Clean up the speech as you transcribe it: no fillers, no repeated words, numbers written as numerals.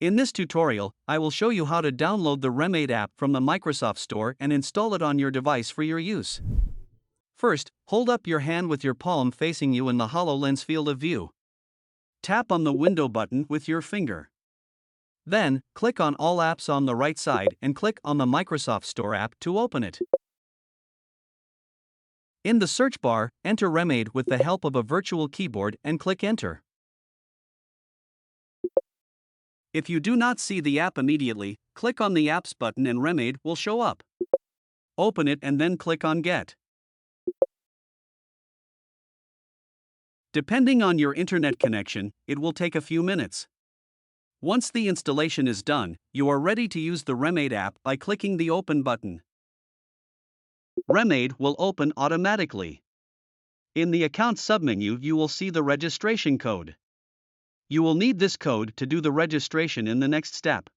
In this tutorial, I will show you how to download the remAid app from the Microsoft Store and install it on your device for your use. First, hold up your hand with your palm facing you in the HoloLens field of view. Tap on the window button with your finger. Then, click on All Apps on the right side and click on the Microsoft Store app to open it. In the search bar, enter remAid with the help of a virtual keyboard and click Enter. If you do not see the app immediately, click on the Apps button and remAid will show up. Open it and then click on Get. Depending on your internet connection, it will take a few minutes. Once the installation is done, you are ready to use the remAid app by clicking the Open button. remAid will open automatically. In the Account submenu, you will see the registration code. You will need this code to do the registration in the next step.